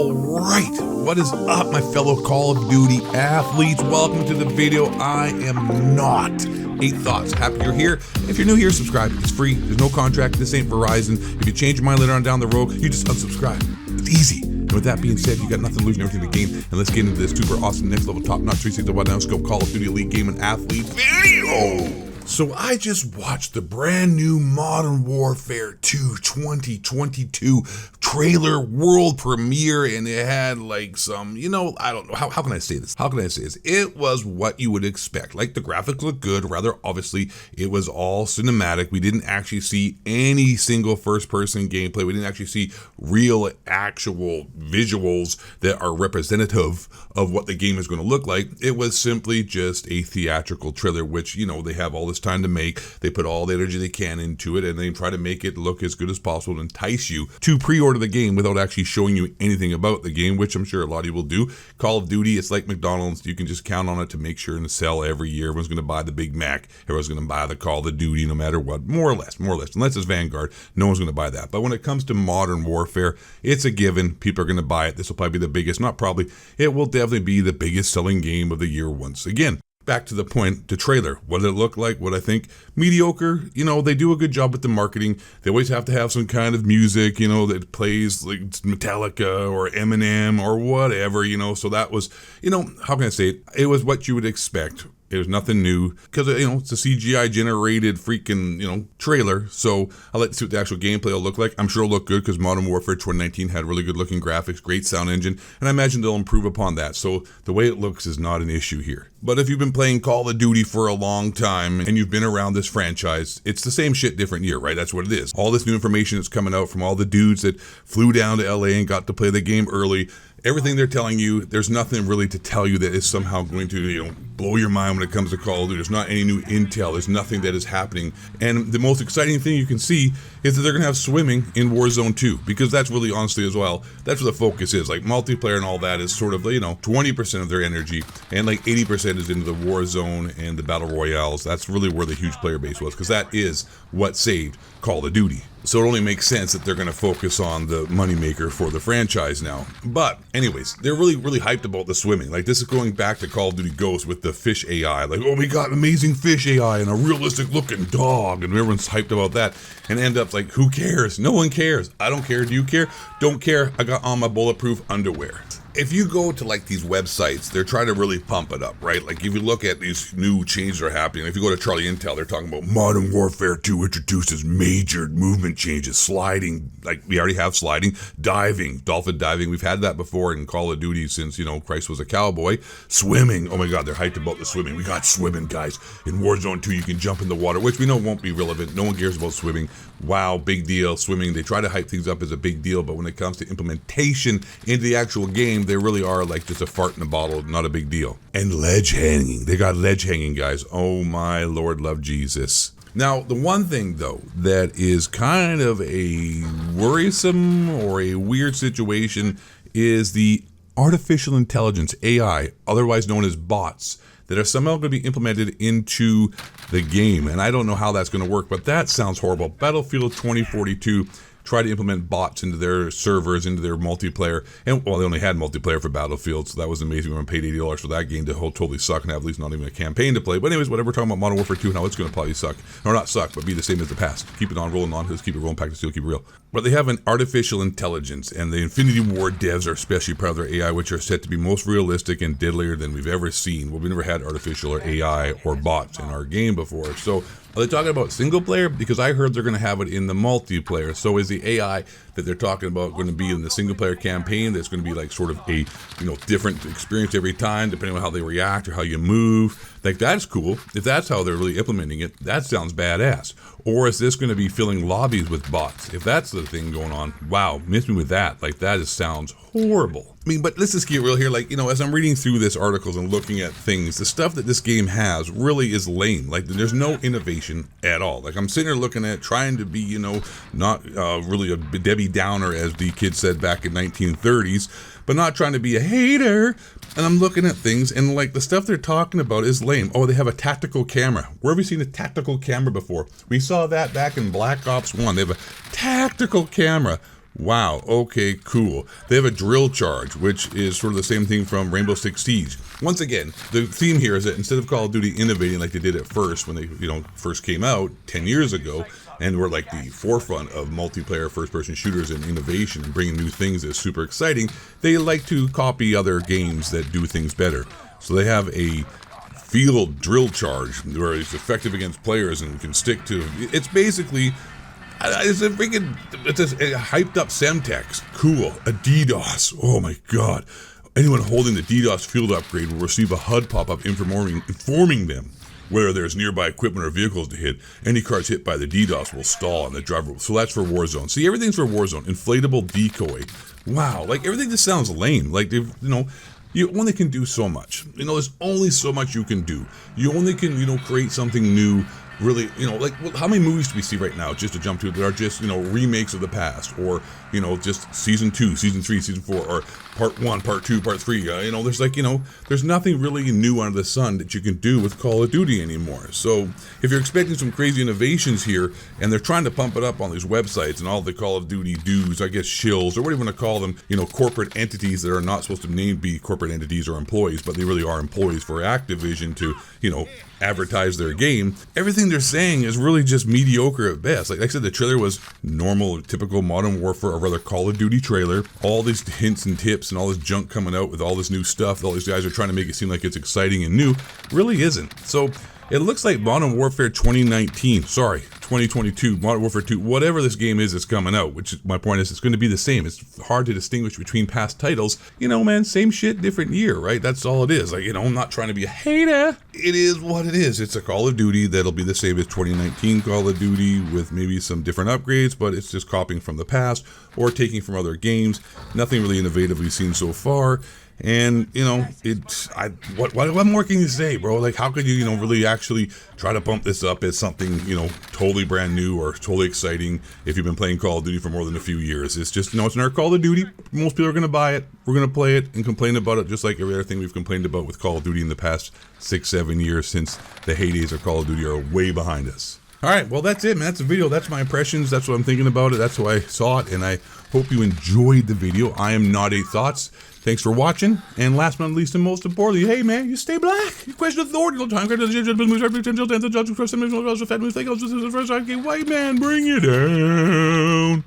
Alright, what is up my fellow Call of Duty athletes? Welcome to the video. I am not 8 Thoughts. Happy you're here. If you're new here, subscribe. It's free. There's no contract. This ain't Verizon. If you change your mind later on down the road, you just unsubscribe. It's easy. And with that being said, you got nothing to lose and everything to gain. And let's get into this super awesome next level top-notch 360 down scope Call of Duty Elite Game and Athlete video. So I just watched the brand new Modern Warfare 2 2022 trailer world premiere, and it had like some, I don't know, how can I say this? It was what you would expect. Like, the graphics looked good, rather obviously it was all cinematic. We didn't actually see any single first person gameplay. We didn't actually see real actual visuals that are representative of what the game is going to look like. It was simply just a theatrical trailer, which, they have all this time to make. They put all the energy they can into it, and they try to make it look as good as possible to entice you to pre-order the game without actually showing you anything about the game, which I'm sure a lot of you will do. Call of Duty, it's like McDonald's. You can just count on it to make sure and sell every year. Everyone's going to buy the Big Mac. Everyone's going to buy the Call of Duty no matter what, more or less. Unless it's Vanguard, no one's going to buy that. But when it comes to Modern Warfare, it's a given. People are going to buy it. This will probably be the biggest, not probably, it will definitely be the biggest selling game of the year once again. Back to the point, the trailer. What did it look like? What I think? Mediocre. They do a good job with the marketing. They always have to have some kind of music, that plays like Metallica or Eminem or whatever, so that was, how can I say it? It was what you would expect. It was nothing new because, it's a CGI generated freaking, trailer. So I'll let you see what the actual gameplay will look like. I'm sure it'll look good because Modern Warfare 2019 had really good looking graphics, great sound engine, and I imagine they'll improve upon that. So the way it looks is not an issue here. But if you've been playing Call of Duty for a long time and you've been around this franchise, it's the same shit, different year, right? That's what it is. All this new information is coming out from all the dudes that flew down to LA and got to play the game early. Everything they're telling you, there's nothing really to tell you that is somehow going to, blow your mind when it comes to Call of Duty. There's not any new intel. There's nothing that is happening. And the most exciting thing you can see is that they're going to have swimming in Warzone 2, because that's really, honestly, as well, that's where the focus is. Like, multiplayer and all that is sort of, 20% of their energy, and like 80% is into the Warzone and the Battle Royales. That's really where the huge player base was, because that is what saved Call of Duty. So it only makes sense that they're going to focus on the moneymaker for the franchise now. But anyways, they're really, really hyped about the swimming. Like, this is going back to Call of Duty Ghosts with the fish AI. Like, oh, we got amazing fish AI and a realistic looking dog. And everyone's hyped about that. And end up like, who cares? No one cares. I don't care. Do you care? Don't care. I got on my bulletproof underwear. If you go to like these websites, they're trying to really pump it up, right? Like, if you look at these new changes that are happening, if you go to Charlie Intel, they're talking about Modern Warfare 2 introduces major movement changes, sliding, like we already have sliding, diving, dolphin diving. We've had that before in Call of Duty since, Christ was a cowboy. Swimming, oh my God, they're hyped about the swimming. We got swimming, guys. In Warzone 2, you can jump in the water, which we know won't be relevant. No one cares about swimming. Wow, big deal. Swimming, they try to hype things up as a big deal, but when it comes to implementation into the actual game, they really are like just a fart in a bottle, not a big deal. And ledge hanging. They got ledge hanging, guys. Oh my Lord, love Jesus. Now, the one thing, though, that is kind of a worrisome or a weird situation is the artificial intelligence, AI, otherwise known as bots, that are somehow going to be implemented into the game. And I don't know how that's going to work, but that sounds horrible. Battlefield 2042 try to implement bots into their servers, into their multiplayer. And, well, they only had multiplayer for Battlefield, so that was amazing when I paid $80 for that game to totally suck and have at least not even a campaign to play. But anyways, whatever, we're talking about Modern Warfare 2 now, it's going to probably suck. Or not suck, but be the same as the past. Keep it on, rolling on, let's keep it rolling, pack the steel, keep it real. But they have an artificial intelligence, and the Infinity Ward devs are especially proud of their AI, which are set to be most realistic and deadlier than we've ever seen. Well, we've never had artificial or AI or bots in our game before. So are they talking about single player? Because I heard they're going to have it in the multiplayer. So is the AI that they're talking about going to be in the single player campaign that's going to be like sort of a, different experience every time, depending on how they react or how you move? Like, that's cool. If that's how they're really implementing it, that sounds badass. Or is this going to be filling lobbies with bots? If that's the thing going on, wow, miss me with that. Like, that just sounds horrible. I mean, but let's just get real here. Like, as I'm reading through this articles and looking at things, the stuff that this game has really is lame. Like, there's no innovation at all. Like, I'm sitting here looking at trying to be, not really a Debbie Downer, as the kid said back in 1930s, but not trying to be a hater. And I'm looking at things, and like, the stuff they're talking about is lame. Oh, they have a tactical camera. Where have we seen a tactical camera before? We saw that back in Black Ops 1. They have a tactical camera. Wow, okay, cool. They have a drill charge, which is sort of the same thing from Rainbow Six Siege. Once again, the theme here is that instead of Call of Duty innovating like they did at first when they, first came out 10 years ago, and were like the forefront of multiplayer first-person shooters and innovation and bringing new things that's super exciting, they like to copy other games that do things better. So they have a field drill charge where it's effective against players and can stick to. It's basically. It's a hyped up Semtex. Cool. A DDoS. Oh my god. Anyone holding the DDoS field upgrade will receive a HUD pop-up informing them whether there's nearby equipment or vehicles to hit. Any cars hit by the DDoS will stall and the driver will. So that's for Warzone. See, everything's for Warzone. Inflatable decoy. Wow. Like, everything just sounds lame. Like, you only can do so much. There's only so much you can do. You only can, create something new. Really, like, how many movies do we see right now, just to jump to, that are just, remakes of the past, or, just season 2, season 3, season 4, or part 1, part 2, part 3, there's like, there's nothing really new under the sun that you can do with Call of Duty anymore. So, if you're expecting some crazy innovations here, and they're trying to pump it up on these websites, and all the Call of Duty dudes, I guess shills, or what do you want to call them, corporate entities that are not supposed to be corporate entities or employees, but they really are employees for Activision to, advertise their game, everything they're saying is really just mediocre at best. Like I said, the trailer was normal, typical Modern Warfare, or rather Call of Duty trailer. All these hints and tips and all this junk coming out with all this new stuff. All these guys are trying to make it seem like it's exciting and new. Really isn't. So it looks like Modern Warfare 2022, Modern Warfare 2, whatever this game is that's coming out, which my point is it's going to be the same. It's hard to distinguish between past titles. Man, same shit, different year, right? That's all it is. Like, I'm not trying to be a hater. It is what it is. It's a Call of Duty that'll be the same as 2019 Call of Duty with maybe some different upgrades, but it's just copying from the past or taking from other games. Nothing really innovative we've seen so far. And, what more can you say, bro? Like, how could you, really actually try to bump this up as something, totally brand new or totally exciting if you've been playing Call of Duty for more than a few years? It's just, it's another Call of Duty. Most people are going to buy it. We're going to play it and complain about it just like every other thing we've complained about with Call of Duty in the past 6-7 years since the heydays of Call of Duty are way behind us. All right, well, that's it, man. That's the video. That's my impressions. That's what I'm thinking about it. That's why I saw it, and I hope you enjoyed the video. I am Not Eight Thoughts. Thanks for watching, and last but not least, and most importantly, hey, man, you stay black. You question authority. No time. White man, bring it down.